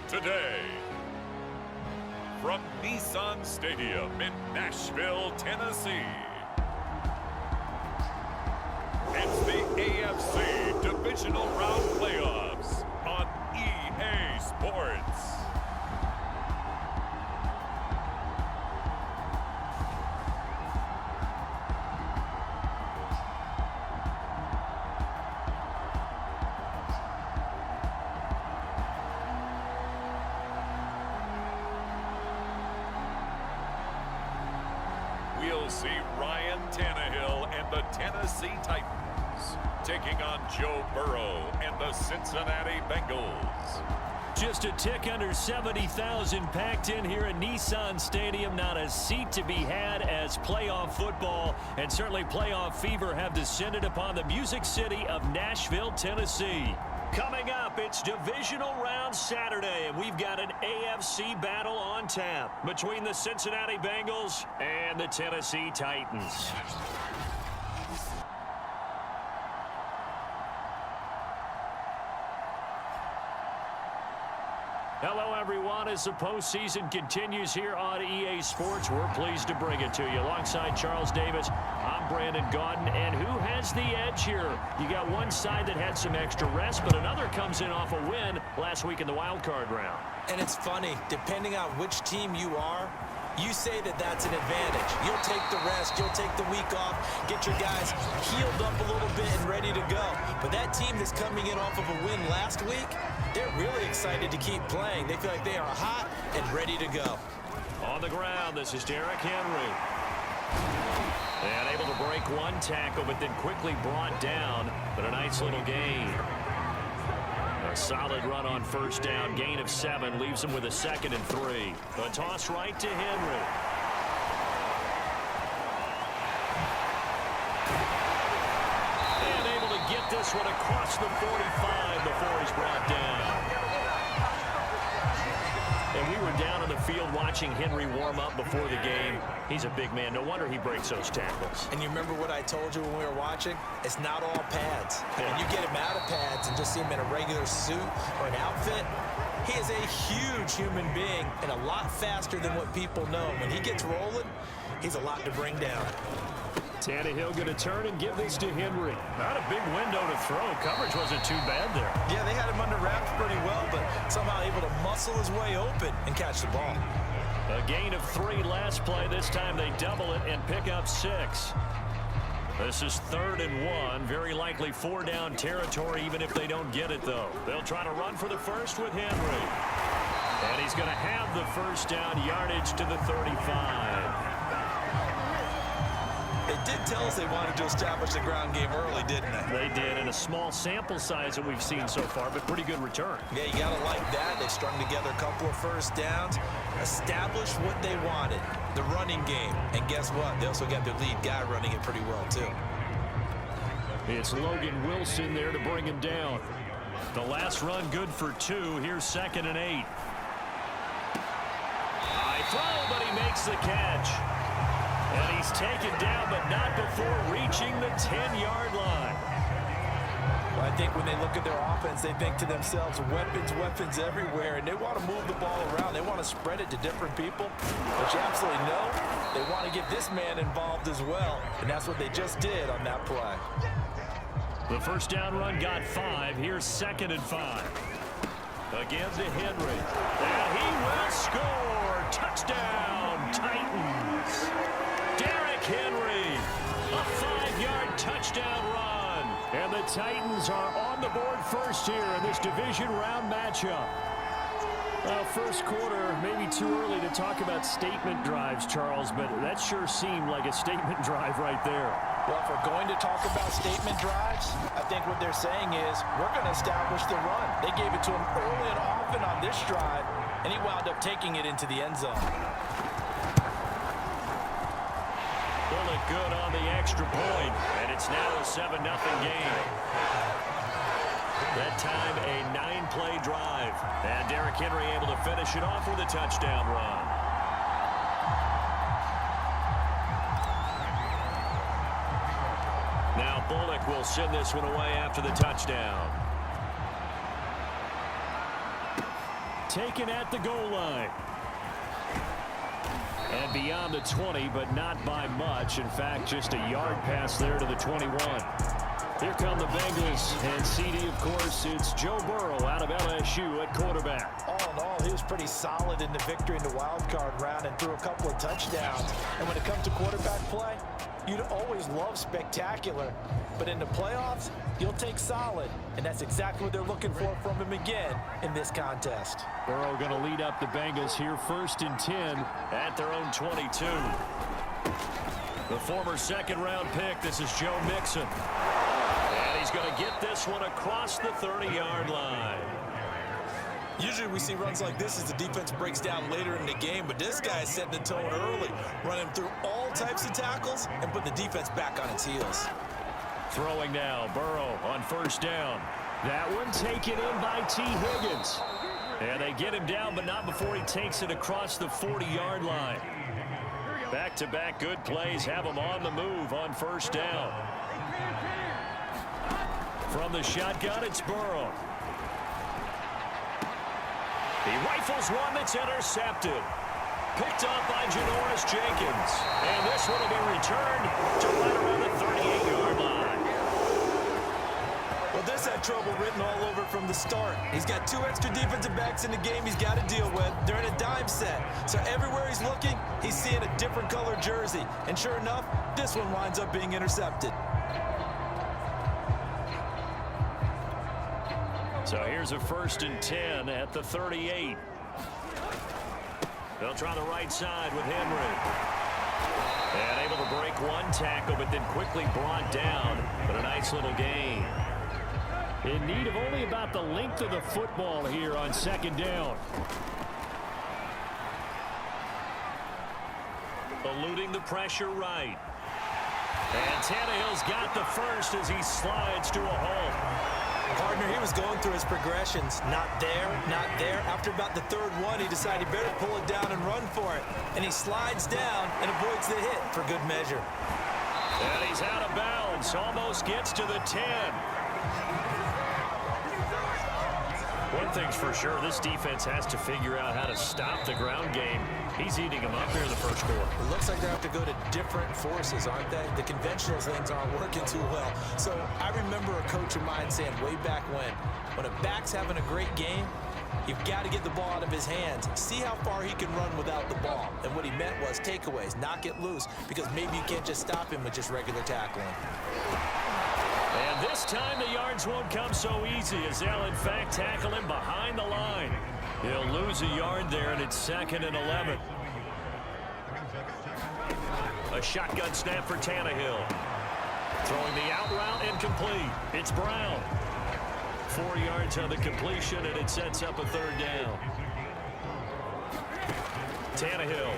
today. From Nissan Stadium in Nashville, Tennessee, it's the AFC Divisional Round Playoffs on EA Sports. We'll see Ryan Tannehill and the Tennessee Titans taking on Joe Burrow and the Cincinnati Bengals. Just a tick under 70,000 packed in here at Nissan Stadium. Not a seat to be had as playoff football and certainly playoff fever have descended upon the Music City of Nashville, Tennessee. Coming up, it's Divisional Round Saturday, and we've got an AFC battle on tap between the Cincinnati Bengals and the Tennessee Titans. Hello, everyone. As the postseason continues here on EA Sports, we're pleased to bring it to you. Alongside Charles Davis, I'm Brandon Gaudin. And who has the edge here? You got one side that had some extra rest, but another comes in off a win last week in the wild card round. And it's funny, depending on which team you are, you say that that's an advantage. You'll take the rest, you'll take the week off, get your guys healed up a little bit and ready to go. But that team that's coming in off of a win last week, they're really excited to keep playing. They feel like they are hot and ready to go. On the ground, this is Derrick Henry. And able to break one tackle, but then quickly brought down. But a nice little gain. A solid run on first down. Gain of 7 leaves him with a 2nd and 3. A toss right to Henry. And able to get this one across the 45 before he's brought down. And we were down in the field watching Henry warm up before the game. He's a big man. No wonder he breaks those tackles. And you remember what I told you when we were watching? It's not all pads. Yeah. When you get him out of pads and just see him in a regular suit or an outfit, he is a huge human being and a lot faster than what people know. When he gets rolling, he's a lot to bring down. Tannehill going to turn and give this to Henry. Not a big window to throw. Coverage wasn't too bad there. Yeah, they had him under wraps pretty well, but somehow able to muscle his way open and catch the ball. A gain of 3 last play. This time they double it and pick up 6. This is 3rd and 1. Very likely 4-down territory, even if they don't get it, though. They'll try to run for the first with Henry. And he's going to have the first down, yardage to the 35. They did tell us they wanted to establish the ground game early, didn't they? They did, and a small sample size that we've seen so far, but pretty good return. Yeah, you got to like that. They strung together a couple of first downs, established what they wanted, the running game. And guess what? They also got their lead guy running it pretty well, too. It's Logan Wilson there to bring him down. The last run good for 2. Here's 2nd and 8. High throw, but he makes the catch. And he's taken down, but not before reaching the 10-yard line. Well, I think when they look at their offense, they think to themselves, weapons everywhere, and they want to move the ball around. They want to spread it to different people. But you absolutely know they want to get this man involved as well, and that's what they just did on that play. The first down run got 5. Here's 2nd and 5. Again to Henry. And he will score. Touchdown, Titans. Derrick Henry, a 5-yard touchdown run. And the Titans are on the board first here in this division round matchup. Well, first quarter, maybe too early to talk about statement drives, Charles, but that sure seemed like a statement drive right there. Well, if we're going to talk about statement drives, I think what they're saying is we're going to establish the run. They gave it to him early and often on this drive, and he wound up taking it into the end zone. Bullet good on the extra point, and it's now a 7-0 game. That time a 9-play drive, and Derrick Henry able to finish it off with a touchdown run. Now Bullock will send this one away after the touchdown. taken at the goal line. And beyond the 20, but not by much. In fact, just a yard pass there to the 21. Here come the Bengals, and CD, of course, it's Joe Burrow out of LSU at quarterback. All in all, he was pretty solid in the victory in the wild card round and threw a couple of touchdowns. And when it comes to quarterback play, you'd always love spectacular. But in the playoffs, you'll take solid. And that's exactly what they're looking for from him again in this contest. Burrow going to lead up the Bengals here 1st and 10 at their own 22. The former second-round pick, this is Joe Mixon. And he's going to get this one across the 30-yard line. Usually we see runs like this as the defense breaks down later in the game, but this guy is setting the tone early, running through all types of tackles and putting the defense back on its heels. Throwing now, Burrow on 1st down. That one taken in by T. Higgins. And they get him down, but not before he takes it across the 40-yard line. Back-to-back good plays have him on the move on 1st down. From the shotgun, it's Burrow. He rifles one that's intercepted. Picked up by Janoris Jenkins. And this one will be returned to right around the 38-yard line. Well, this had trouble written all over from the start. He's got 2 extra defensive backs in the game he's got to deal with. They're in a dime set. So everywhere he's looking, he's seeing a different color jersey. And sure enough, this one winds up being intercepted. So here's a 1st and 10 at the 38. They'll try the right side with Henry. And able to break one tackle, but then quickly brought down. But a nice little gain. In need of only about the length of the football here on 2nd down. Eluding the pressure right. And Tannehill's got the first as he slides to a halt. Partner, he was going through his progressions. Not there, not there. After about the 3rd one, he decided he better pull it down and run for it. And he slides down and avoids the hit for good measure. And he's out of bounds. Almost gets to the 10. One thing's for sure, this defense has to figure out how to stop the ground game. He's eating them up here in the 1st quarter. It looks like they have to go to different forces, aren't they? The conventional things aren't working too well. So I remember a coach of mine saying way back when a back's having a great game, you've got to get the ball out of his hands. See how far he can run without the ball. And what he meant was takeaways, knock it loose, because maybe you can't just stop him with just regular tackling. And this time the yards won't come so easy as they'll in fact tackle him behind the line. He'll lose a yard there, and it's 2nd and 11. A shotgun snap for Tannehill. Throwing the out route incomplete. It's Brown. 4 yards on the completion, and it sets up a 3rd down. Tannehill.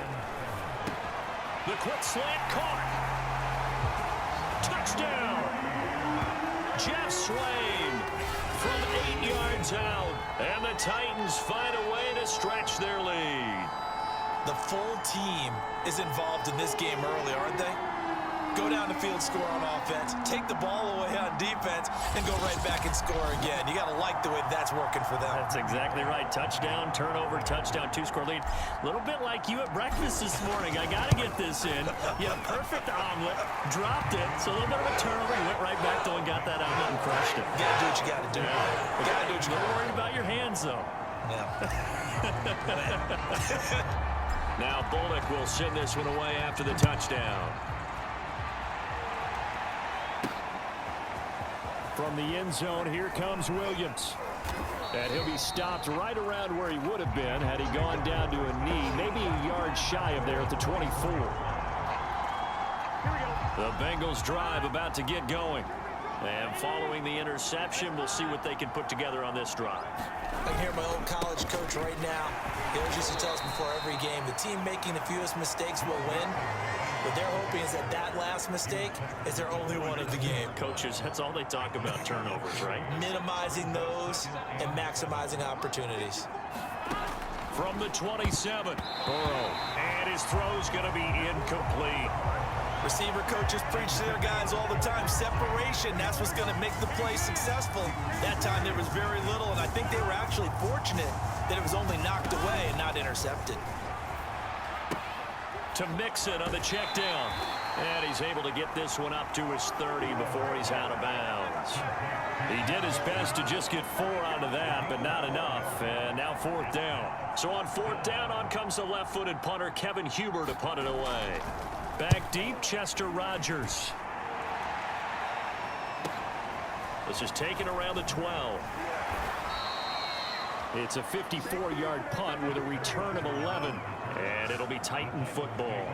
The quick slant caught. Touchdown. Jeff Swain from 8 yards out. And the Titans find a way to stretch their lead. The full team is involved in this game early, aren't they? Go down the field, score on offense, take the ball away on defense, and go right back and score again. You got to like the way that's working for them. That's exactly right. Touchdown, turnover, touchdown, 2-score lead. A little bit like you at breakfast this morning. I got to get this in. You had a perfect omelet, dropped it, so a little bit of a turnover. You went right back though and got that omelet and crushed it. You got to do what you got to do. You got to do what you got to do. Don't worry about your hands, though. Yeah. Now Bullock will send this one away after the touchdown. From the end zone, here comes Williams. And he'll be stopped right around where he would have been had he gone down to a knee, maybe a yard shy of there at the 24. The Bengals drive about to get going. And following the interception, we'll see what they can put together on this drive. I can hear my old college coach right now. He always used to tell us before every game, the team making the fewest mistakes will win. What they're hoping is that last mistake is their only one of the game. Coaches, that's all they talk about, turnovers, right? Minimizing those and maximizing opportunities. From the 27, Burrow. And his throw's going to be incomplete. Receiver coaches preach to their guys all the time. Separation, that's what's going to make the play successful. That time there was very little, and I think they were actually fortunate that it was only knocked away and not intercepted. To Mixon on the check down. And he's able to get this one up to his 30 before he's out of bounds. He did his best to just get 4 out of that, but not enough. And now 4th down. So on 4th down, on comes the left-footed punter, Kevin Huber, to punt it away. Back deep, Chester Rogers. This is taken around the 12. It's a 54-yard punt with a return of 11. And it'll be Titan football.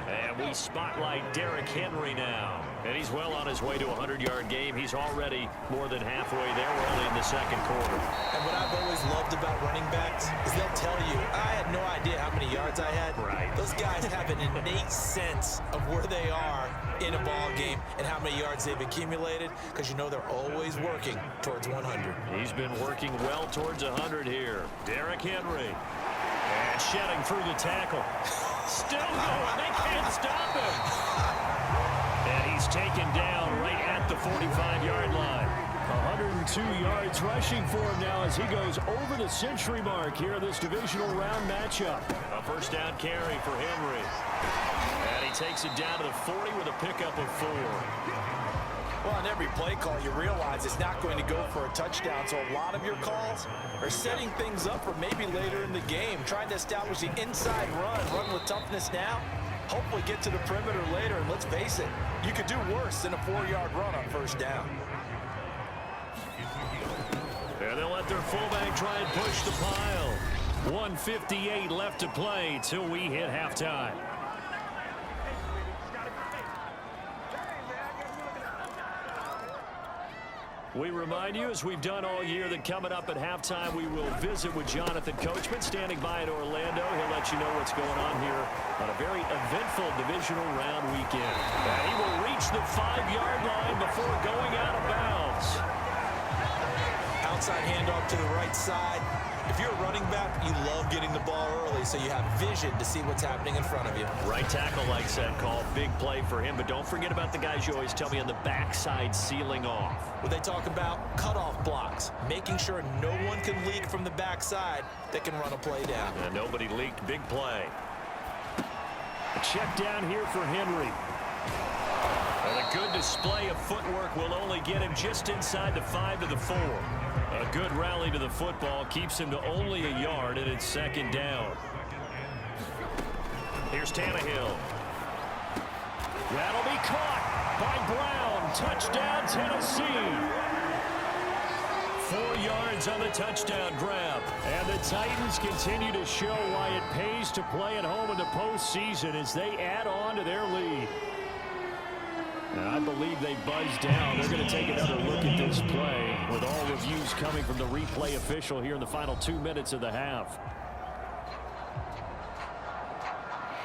And we spotlight Derrick Henry now. And he's well on his way to a 100-yard game. He's already more than halfway there. We're only in the 2nd quarter. And what I've always loved about running backs is they'll tell you, I had no idea how many yards I had. Right. Those guys have an innate sense of where they are in a ball game and how many yards they've accumulated, because you know they're always working towards 100. He's been working well towards 100 here. Derrick Henry. And shedding through the tackle. Still going. They can't stop him. And he's taken down right at the 45-yard line. 102 yards rushing for him now as he goes over the century mark here in this divisional round matchup. A 1st down carry for Henry. And he takes it down to the 40 with a pickup of 4. Well, on every play call, you realize it's not going to go for a touchdown, so a lot of your calls are setting things up for maybe later in the game, trying to establish the inside run with toughness now, hopefully get to the perimeter later, and let's face it, you could do worse than a 4-yard run on 1st down. And they'll let their fullback try and push the pile. 1:58 left to play till we hit halftime. We remind you, as we've done all year, that coming up at halftime, we will visit with Jonathan Coachman, standing by in Orlando. He'll let you know what's going on here on a very eventful divisional round weekend. And he will reach the 5-yard line before going out of bounds. Outside handoff to the right side. If you're a running back, you love getting the ball early so you have vision to see what's happening in front of you. Right tackle likes that call. Big play for him, but don't forget about the guys you always tell me on the backside sealing off. Where they talk about cutoff blocks, making sure no one can leak from the backside that can run a play down. And nobody leaked. Big play. A check down here for Henry. And a good display of footwork will only get him just inside the 5 to the 4. A good rally to the football keeps him to only a yard, and it's 2nd down. Here's Tannehill. That'll be caught by Brown. Touchdown, Tennessee. 4 yards on the touchdown grab. And the Titans continue to show why it pays to play at home in the postseason as they add on to their lead. And I believe they buzzed down. They're going to take another look at this play with all reviews coming from the replay official here in the final 2 minutes of the half.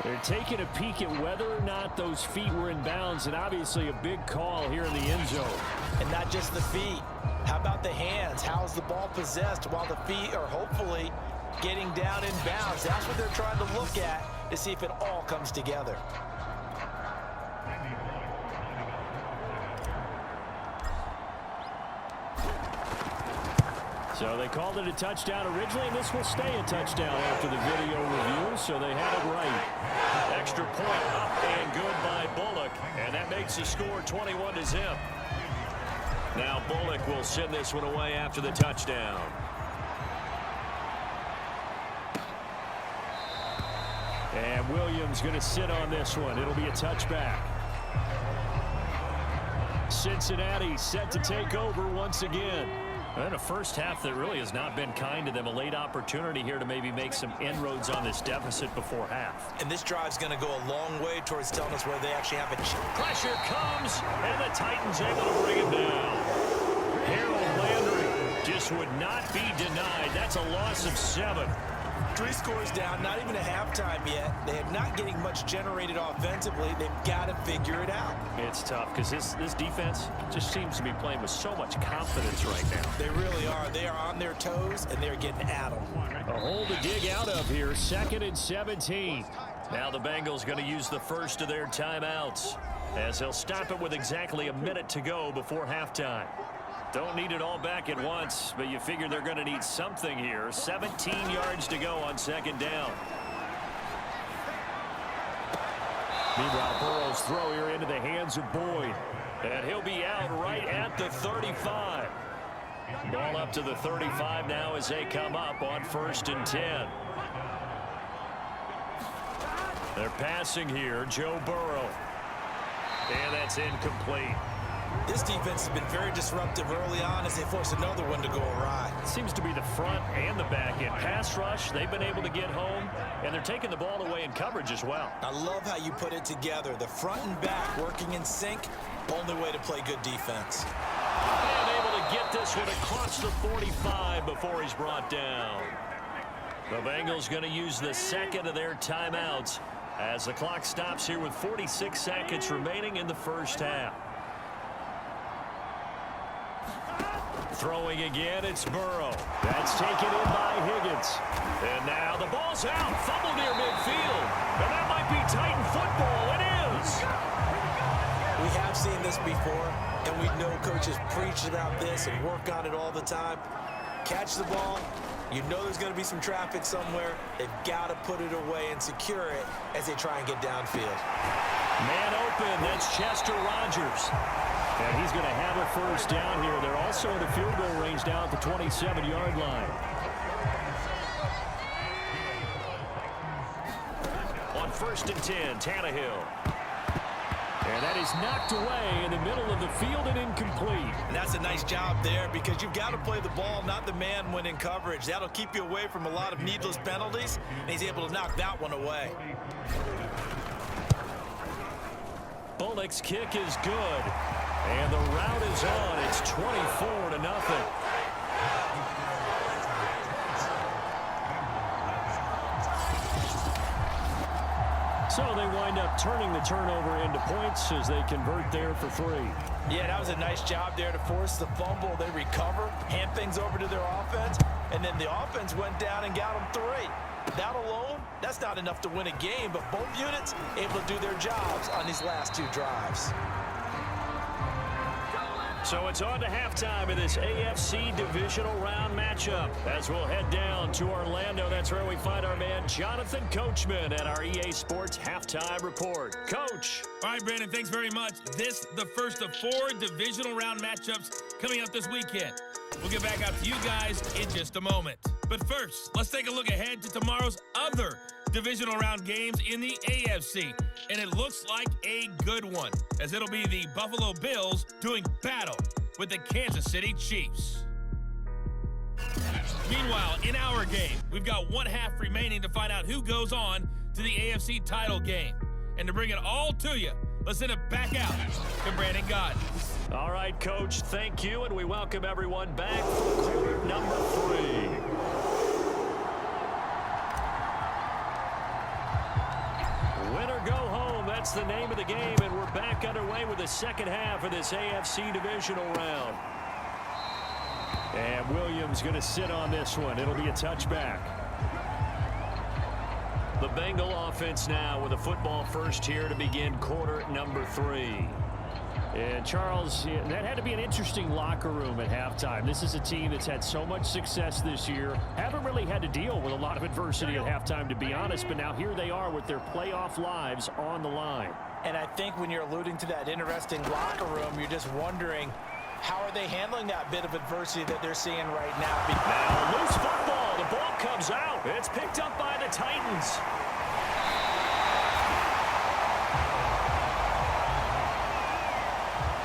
They're taking a peek at whether or not those feet were in bounds, and obviously a big call here in the end zone. And not just the feet. How about the hands? How's the ball possessed while the feet are hopefully getting down in bounds? That's what they're trying to look at to see if it all comes together. So they called it a touchdown originally, and this will stay a touchdown after the video review, so they had it right. Extra point up and good by Bullock, and that makes the score 21-0. Now Bullock will send this one away after the touchdown. And Williams going to sit on this one. It'll be a touchback. Cincinnati set to take over once again. And a first half that really has not been kind to them. A late opportunity here to maybe make some inroads on this deficit before half. And this drive's going to go a long way towards telling us where they actually have a chance. Pressure comes, and the Titans able to bring it down. Harold Landry just would not be denied. That's a loss of 7. 3 scores down, not even a halftime yet. They are not getting much generated offensively. They've got to figure it out. It's tough because this defense just seems to be playing with so much confidence right now. They really are. They are on their toes, and they're getting at them. A hole to dig out of here. 2nd and 17. Now the Bengals going to use the first of their timeouts as they'll stop it with exactly a minute to go before halftime. Don't need it all back at once, but you figure they're going to need something here. 17 yards to go on second down. Meanwhile, Burrow's throw here into the hands of Boyd. And he'll be out right at the 35. Ball up to the 35 now as they come up on 1st and 10. They're passing here, Joe Burrow. And that's incomplete. This defense has been very disruptive early on as they force another one to go awry. It seems to be the front and the back end. Pass rush, they've been able to get home, and they're taking the ball away in coverage as well. I love how you put it together. The front and back working in sync, only way to play good defense. And able to get this one across the 45 before he's brought down. The Bengals going to use the second of their timeouts as the clock stops here with 46 seconds remaining in the first half. Throwing again, it's Burrow. That's taken in by Higgins. And now the ball's out. Fumble near midfield. And that might be Titan football. It is. We have seen this before, and we know coaches preach about this and work on it all the time. Catch the ball. You know there's going to be some traffic somewhere. They've got to put it away and secure it as they try and get downfield. Man open. That's Chester Rogers. And he's going to have a first down here. They're also in the field goal range down at the 27-yard line. On 1st and 10, Tannehill. And that is knocked away in the middle of the field and incomplete. And that's a nice job there because you've got to play the ball, not the man when in coverage. That'll keep you away from a lot of needless penalties, and he's able to knock that one away. Bullock's kick is good. And the route is on. It's 24-0. So they wind up turning the turnover into points as they convert there for 3. Yeah, that was a nice job there to force the fumble. They recover, hand things over to their offense, and then the offense went down and got them 3. That alone, that's not enough to win a game, but both units able to do their jobs on these last 2 drives. So it's on to halftime of this AFC divisional round matchup. As we'll head down to Orlando, that's where we find our man Jonathan Coachman at our EA Sports Halftime Report. Coach. All right, Brandon, thanks very much. This the first of 4 divisional round matchups coming up this weekend. We'll get back out to you guys in just a moment. But first, let's take a look ahead to tomorrow's other divisional round games in the AFC. And it looks like a good one, as it'll be the Buffalo Bills doing battle with the Kansas City Chiefs. Meanwhile, in our game, we've got 1 half remaining to find out who goes on to the AFC title game. And to bring it all to you, let's send it back out to Brandon Gott. All right, Coach, thank you, and we welcome everyone back for quarter number 3. Win or go home, that's the name of the game, and we're back underway with the second half of this AFC divisional round. And Williams going to sit on this one. It'll be a touchback. The Bengal offense now with a football first here to begin quarter number 3. And Charles, that had to be an interesting locker room at halftime. This is a team that's had so much success this year. Haven't really had to deal with a lot of adversity at halftime, to be honest. But now here they are with their playoff lives on the line. And I think when you're alluding to that interesting locker room, you're just wondering, how are they handling that bit of adversity that they're seeing right now? Now, loose football. The ball comes out. It's picked up by the Titans.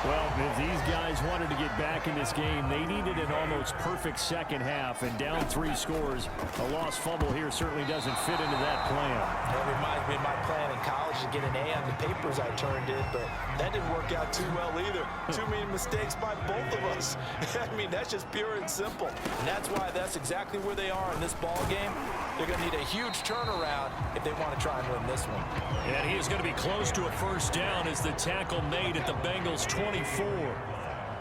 Well, if these guys wanted to get back in this game, they needed an almost perfect second half, and down 3 scores. A lost fumble here certainly doesn't fit into that plan. It reminds me of my plan in college to get an A on the papers I turned in, but that didn't work out too well either. Too many mistakes by both of us. I mean, that's just pure and simple. And that's why that's exactly where they are in this ball game. They're going to need a huge turnaround if they want to try and win this one. And he is going to be close to a first down as the tackle made at the Bengals 24.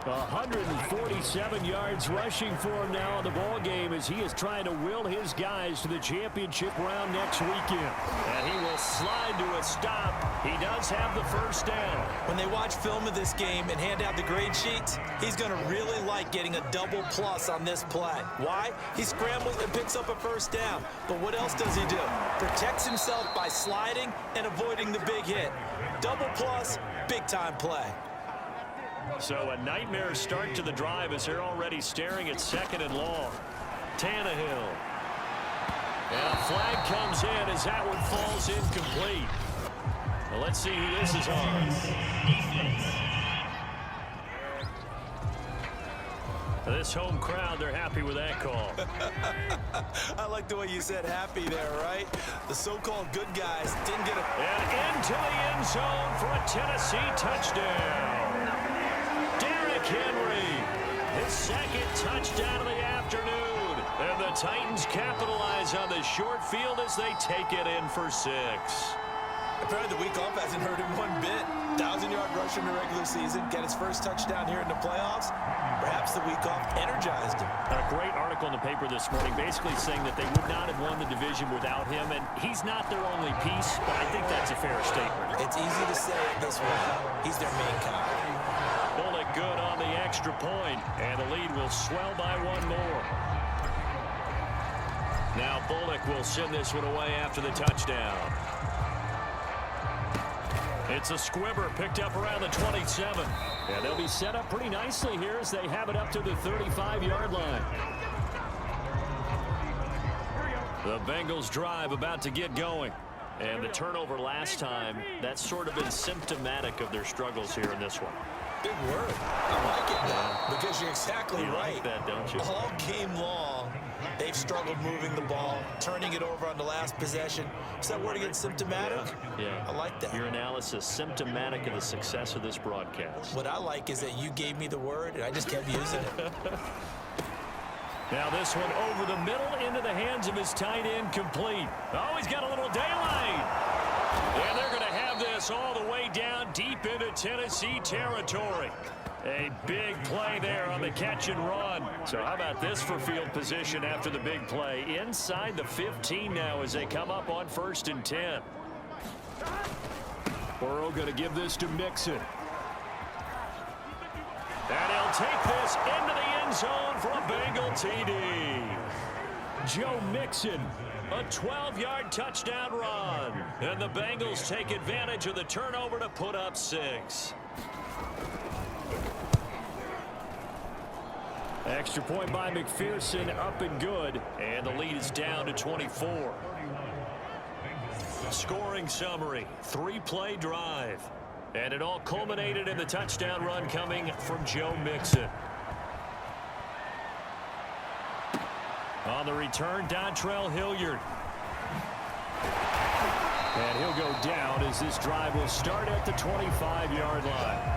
147 yards rushing for him now in the ball game as he is trying to will his guys to the championship round next weekend. And he will slide to a stop. He does have the first down. When they watch film of this game and hand out the grade sheets, he's going to really like getting a double plus on this play. Why? He scrambles and picks up a first down. But what else does he do? Protects himself by sliding and avoiding the big hit. Double plus, big time play. So a nightmare start to the drive as they're already staring at 2nd and long. Tannehill. And a flag comes in as that one falls incomplete. Well, let's see who this is on. This home crowd, they're happy with that call. I like the way you said happy there, right? The so-called good guys didn't get a... And into the end zone for a Tennessee touchdown. Derrick Henry, his 2nd touchdown of the afternoon. And the Titans capitalize on the short field as they take it in for 6. Apparently the week off hasn't hurt him one bit. 1,000-yard rush in the regular season, get his first touchdown here in the playoffs. Perhaps the week off energized him. A great article in the paper this morning basically saying that they would not have won the division without him, and he's not their only piece, but I think that's a fair statement. It's easy to say it this way. He's their main guy. Bullock good on the extra point, and the lead will swell by 1 more. Now Bullock will send this one away after the touchdown. It's a squibber picked up around the 27. And they'll be set up pretty nicely here as they have it up to the 35-yard line. The Bengals drive about to get going. And the turnover last time, that's sort of been symptomatic of their struggles here in this one. Big word. I like it now because you're exactly right. Like that, don't you? All game long, they've struggled moving the ball, turning it over on the last possession. Is that word again, symptomatic? Yeah. I like that. Your analysis, symptomatic of the success of this broadcast. What I like is that you gave me the word, and I just kept using it. Now this one over the middle into the hands of his tight end, complete. Oh, he's got a little daylight. And they're going to have this all the way down deep into Tennessee territory. A big play there on the catch and run. So how about this for field position after the big play? Inside the 15 now as they come up on 1st and 10. Burrow going to give this to Mixon. And he'll take this into the end zone for a Bengal TD. Joe Mixon, a 12-yard touchdown run. And the Bengals take advantage of the turnover to put up 6. Extra point by McPherson, up and good. And the lead is down to 24. Scoring summary, 3-play drive. And it all culminated in the touchdown run coming from Joe Mixon. On the return, Dontrell Hilliard. And he'll go down as this drive will start at the 25-yard line.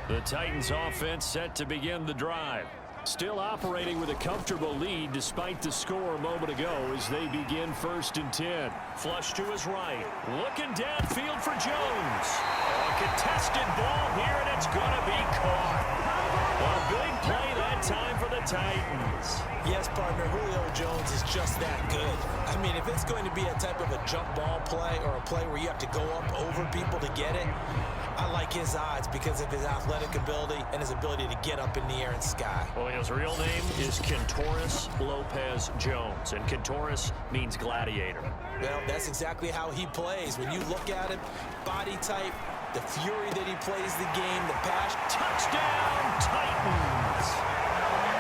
The Titans offense set to begin the drive. Still operating with a comfortable lead despite the score a moment ago as they begin 1st and 10. Flush to his right. Looking downfield for Jones. A contested ball here, and it's going to be caught. A big play that time for the Titans. Yes, partner, Julio Jones is just that good. I mean, if it's going to be a type of a jump ball play or a play where you have to go up over people to get it, I like his odds because of his athletic ability and his ability to get up in the air and sky. Well, his real name is Kentoris Lopez Jones, and Kentoris means gladiator. Well, that's exactly how he plays. When you look at him, body type, the fury that he plays the game, the passion. Touchdown, Titans!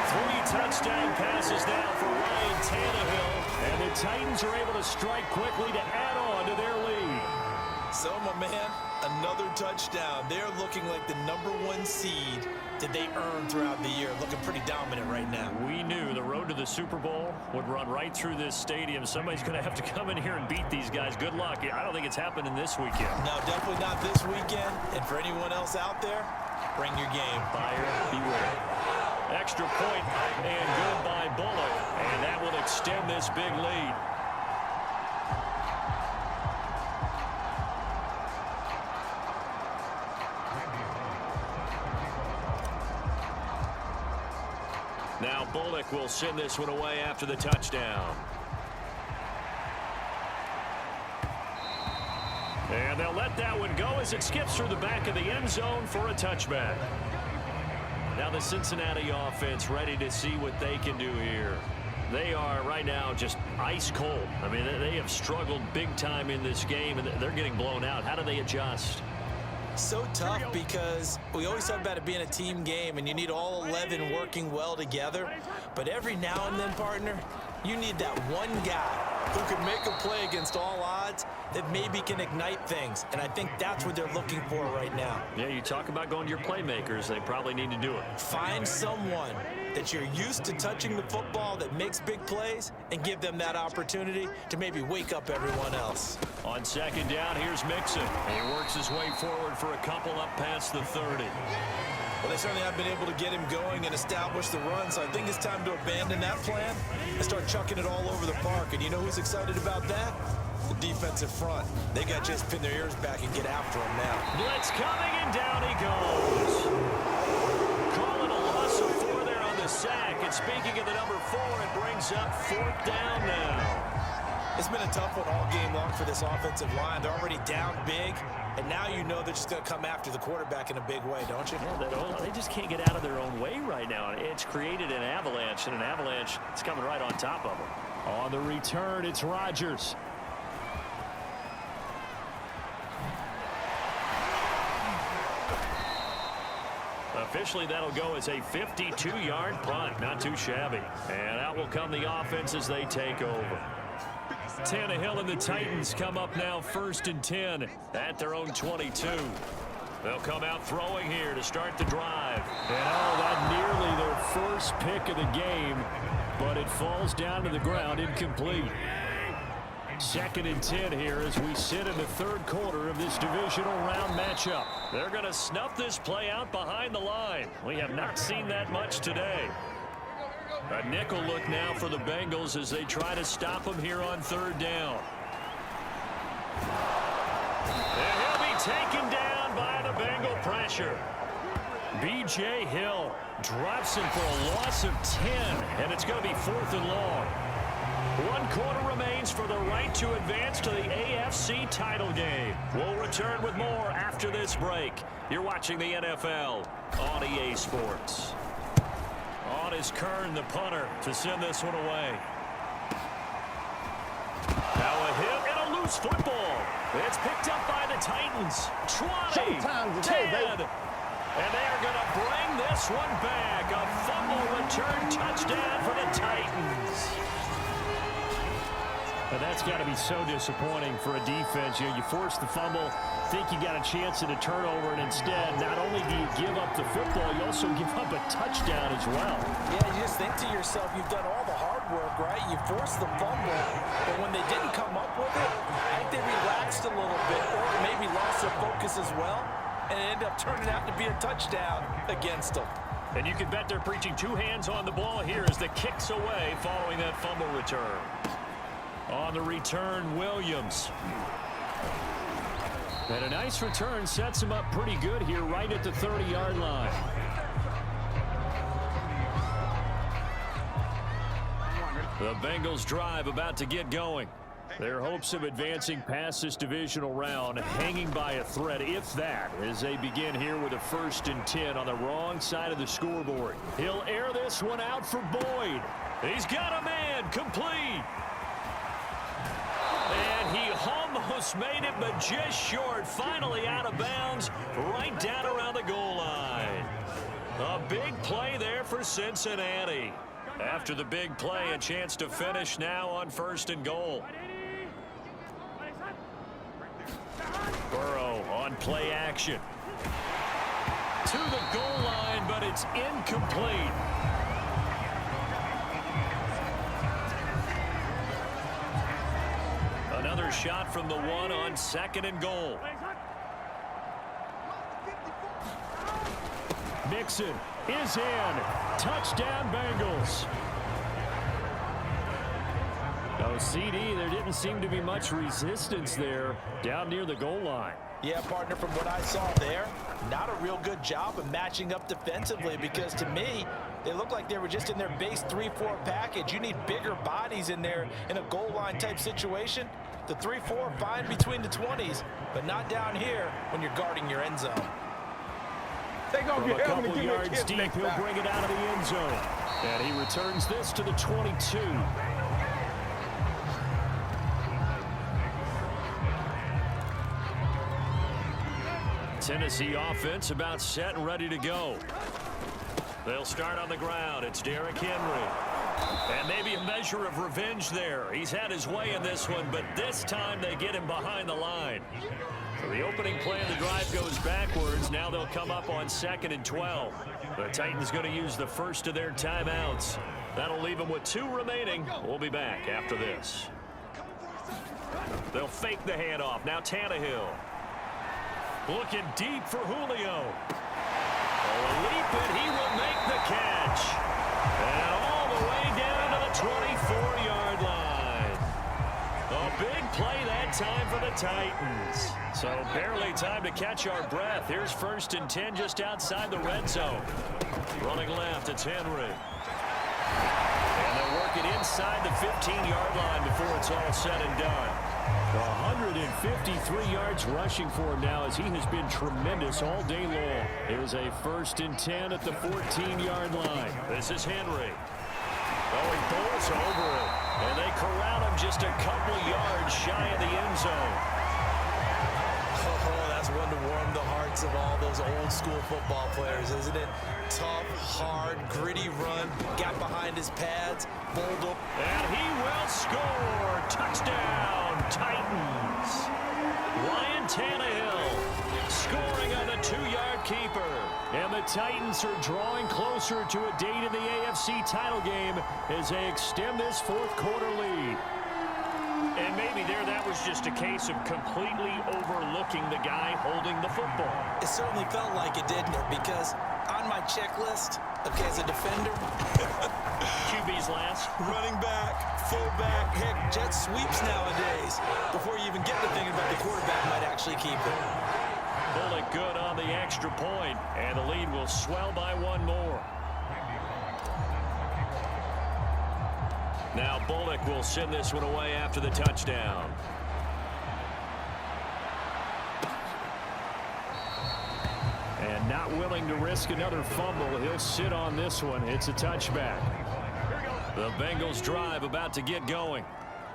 3 touchdown passes now for Ryan Tannehill, and the Titans are able to strike quickly to add on to their lead. So, my man, another touchdown. They're looking like the #1 seed that they earned throughout the year. Looking pretty dominant right now. We knew the road to the Super Bowl would run right through this stadium. Somebody's going to have to come in here and beat these guys. Good luck. I don't think it's happening this weekend. No, definitely not this weekend. And for anyone else out there, bring your game. Buyer beware. Extra point and good by Bullock. And that will extend this big lead. Now Bullock will send this one away after the touchdown. And they'll let that one go as it skips through the back of the end zone for a touchback. Now the Cincinnati offense ready to see what they can do here. They are right now just ice cold. I mean, they have struggled big time in this game, and they're getting blown out. How do they adjust? So tough because we always talk about it being a team game, and you need all 11 working well together. But every now and then, partner, you need that one guy who can make a play against all odds that maybe can ignite things. And I think that's what they're looking for right now. Yeah, you talk about going to your playmakers. They probably need to do it. Find someone that you're used to touching the football that makes big plays and give them that opportunity to maybe wake up everyone else. On second down, here's Mixon. And he works his way forward for a couple up past the 30. Well, they certainly have been able to get him going and establish the run, so I think it's time to abandon that plan and start chucking it all over the park. And you know who's excited about that? The defensive front. They got to just pin their ears back and get after him now. Blitz coming, and down he goes. Calling a loss of 4 there on the sack. And speaking of the number 4, it brings up 4th down now. It's been a tough one all game long for this offensive line. They're already down big, and now you know they're just going to come after the quarterback in a big way, don't you? Yeah, they just can't get out of their own way right now. It's created an avalanche, and an avalanche is coming right on top of them. On the return, it's Rodgers. Officially, that'll go as a 52-yard punt. Not too shabby. And out will come the offense as they take over. Tannehill and the Titans come up now 1st and 10 at their own 22. They'll come out throwing here to start the drive. And that nearly their first pick of the game, but it falls down to the ground incomplete. 2nd and 10 here as we sit in the 3rd quarter of this divisional round matchup. They're going to snuff this play out behind the line. We have not seen that much today. A nickel look now for the Bengals as they try to stop him here on 3rd down. And he'll be taken down by the Bengal pressure. B.J. Hill drops him for a loss of 10, and it's going to be 4th and long. 1 quarter remains for the right to advance to the AFC title game. We'll return with more after this break. You're watching the NFL on EA Sports. On is Kern, the punter, to send this one away. Now a hit and a loose football. It's picked up by the Titans. 20, 10, and they are going to bring this one back. A fumble return touchdown for the Titans. But that's got to be so disappointing for a defense. You force the fumble, think you got a chance at a turnover, and instead, not only do you give up the football, you also give up a touchdown as well. Yeah, you just think to yourself, you've done all the hard work, right? You forced the fumble, but when they didn't come up with it, I think they relaxed a little bit, or maybe lost their focus as well, and it ended up turning out to be a touchdown against them. And you can bet they're preaching 2 hands on the ball here as the kick's away following that fumble return. On the return, Williams. And a nice return sets him up pretty good here right at the 30-yard line. The Bengals drive about to get going. Their hopes of advancing past this divisional round hanging by a thread, if that, as they begin here with a 1st and 10 on the wrong side of the scoreboard. He'll air this one out for Boyd. He's got a man, complete. And he almost made it, but just short. Finally out of bounds, right down around the goal line. A big play there for Cincinnati. After the big play, a chance to finish now on 1st and goal. Burrow on play action. To the goal line, but it's incomplete. Another shot from the 1 on 2nd and goal. Mixon is in. Touchdown, Bengals. No, CD, there didn't seem to be much resistance there down near the goal line. Yeah, partner, from what I saw there, not a real good job of matching up defensively because to me, They look like they were just in their base 3-4 package. You need bigger bodies in there in a goal line type situation. The 3-4 fine between the 20s, but not down here when you're guarding your end zone. From a couple yards deep, he'll bring it out of the end zone. And he returns this to the 22. Tennessee offense about set and ready to go. They'll start on the ground. It's Derrick Henry. And maybe a measure of revenge there. He's had his way in this one, but this time they get him behind the line. So the opening play of the drive goes backwards. Now they'll come up on 2nd and 12. The Titans going to use the first of their timeouts. That'll leave them with 2 remaining. We'll be back after this. They'll fake the handoff. Now Tannehill. Looking deep for Julio. Leap it, he will make the catch. And all the way down to the 24-yard line. A big play that time for the Titans. So barely time to catch our breath. Here's 1st and 10 just outside the red zone. Running left, it's Henry. And they'll work it inside the 15-yard line before it's all said and done. 153 yards rushing for him now as he has been tremendous all day long. Here's a 1st and 10 at the 14-yard line. This is Henry. Oh, he bowls over it. And they corral him just a couple yards shy of the end zone. Oh, that's one to warm the hearts of all those old school football players, isn't it? Tough, hard, gritty run. Got behind his pads. Bowled up. And he will score. Touchdown, Titans. Ryan Tannehill scoring on the 2-yard keeper. And the Titans are drawing closer to a date in the AFC title game as they extend this 4th quarter lead. And maybe that was just a case of completely overlooking the guy holding the football. It certainly felt like it, didn't it? Because on my checklist, okay, as a defender, QB's last. running back, fullback, heck, jet sweeps nowadays. Before you even get to thinking about the quarterback might actually keep it. Bullock good on the extra point, and the lead will swell by 1 more. Now Bullock will send this one away after the touchdown. And not willing to risk another fumble, he'll sit on this one. It's a touchback. The Bengals drive about to get going.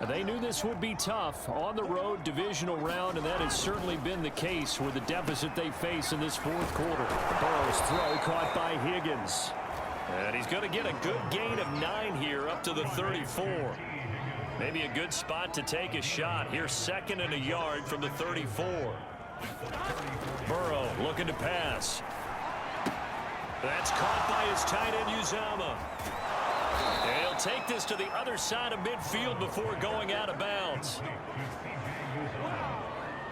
They knew this would be tough on the road, divisional round, and that has certainly been the case with the deficit they face in this 4th quarter. Burrow's throw caught by Higgins. And he's going to get a good gain of 9 here up to the 34. Maybe a good spot to take a shot. Here's 2nd and a yard from the 34. Burrow looking to pass. That's caught by his tight end, Uzama. And he'll take this to the other side of midfield before going out of bounds.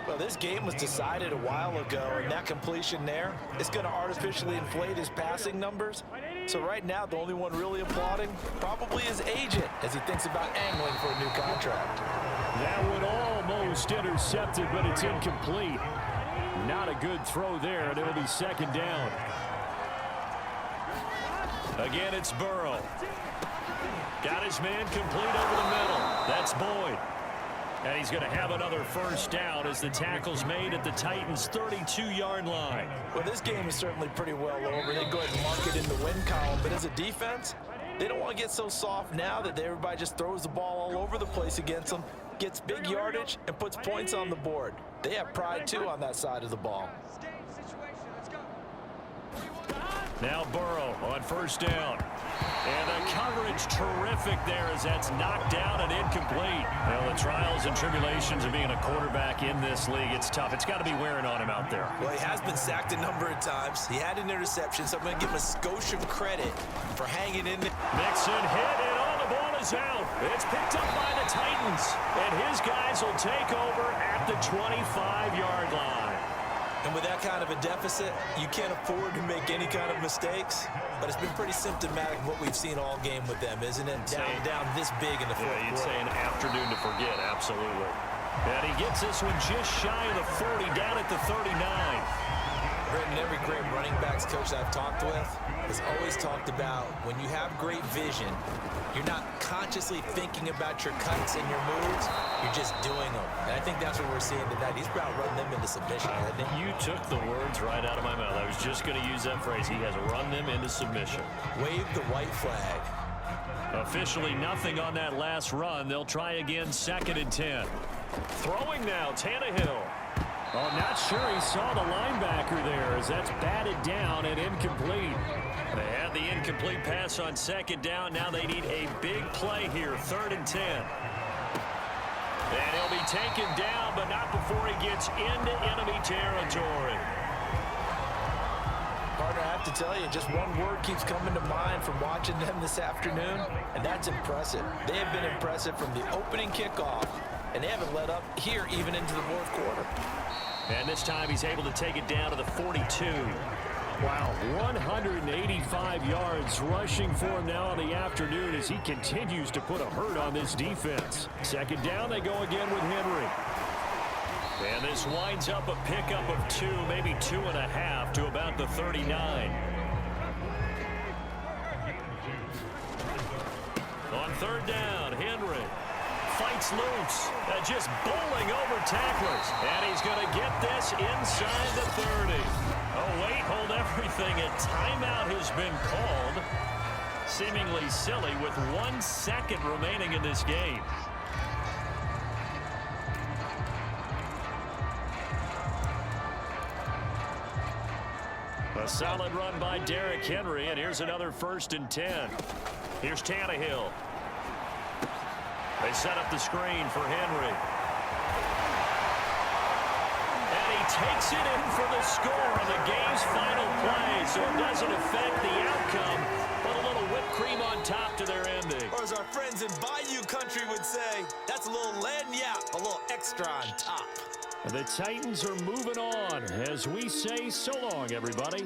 Well, this game was decided a while ago, and that completion there is going to artificially inflate his passing numbers. So right now, the only one really applauding probably his agent as he thinks about angling for a new contract. That one almost intercepted, but it's incomplete. Not a good throw there, and it'll be 2nd down. Again, it's Burrow. Got his man complete over the middle. That's Boyd. And he's going to have another 1st down as the tackle's made at the Titans' 32-yard line. Well, this game is certainly pretty well over. They go ahead and mark it in the win column. But as a defense, they don't want to get so soft now that everybody just throws the ball all over the place against them, gets big yardage, and puts points on the board. They have pride, too, on that side of the ball. Now Burrow on 1st down. And the coverage terrific there as that's knocked down and incomplete. Well, the trials and tribulations of being a quarterback in this league, it's tough. It's got to be wearing on him out there. Well, he has been sacked a number of times. He had an interception, so I'm going to give him a skosh of credit for hanging in there. Mixon hit, and all the ball is out. It's picked up by the Titans, and his guys will take over at the 25-yard line. And with that kind of a deficit, you can't afford to make any kind of mistakes. But it's been pretty symptomatic of what we've seen all game with them, isn't it? Down this big in the 4th quarter. You'd say an afternoon to forget, absolutely. And he gets this one just shy of the 40, down at the 39. Brendan, every great running backs coach I've talked with, has always talked about when you have great vision, you're not consciously thinking about your cuts and your moves, you're just doing them. And I think that's what we're seeing tonight. He's about running them into submission, hasn't he? You took the words right out of my mouth. I was just going to use that phrase. He has run them into submission. Wave the white flag. Officially nothing on that last run. They'll try again, 2nd and 10. Throwing now, Tannehill. Oh, not sure he saw the linebacker there as that's batted down and incomplete. They had the incomplete pass on 2nd down. Now they need a big play here, 3rd and 10. And he'll be taken down, but not before he gets into enemy territory. Partner, I have to tell you, just one word keeps coming to mind from watching them this afternoon, and that's impressive. They have been impressive from the opening kickoff, and they haven't let up here even into the 4th quarter. And this time he's able to take it down to the 42. Wow, 185 yards rushing for him now in the afternoon as he continues to put a hurt on this defense. 2nd down, they go again with Henry. And this winds up a pickup of 2, maybe 2.5 to about the 39. On 3rd down, Henry fights loose, just bowling over tacklers. And he's going to get this inside the 30. Oh, wait, hold everything. A timeout has been called. Seemingly silly with 1 second remaining in this game. A solid run by Derrick Henry, and here's another 1st and 10. Here's Tannehill. They set up the screen for Henry. And he takes it in for the score on the game's final play, so it doesn't affect the outcome, but a little whipped cream on top to their ending. Or as our friends in Bayou Country would say, that's a little lagniappe, a little extra on top. The Titans are moving on as we say so long, everybody.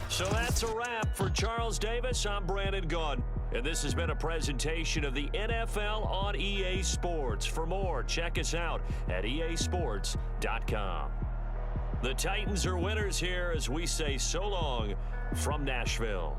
So that's a wrap for Charles Davis. I'm Brandon Gaudin, and this has been a presentation of the NFL on EA Sports. For more, check us out at easports.com. The Titans are winners here as we say so long from Nashville.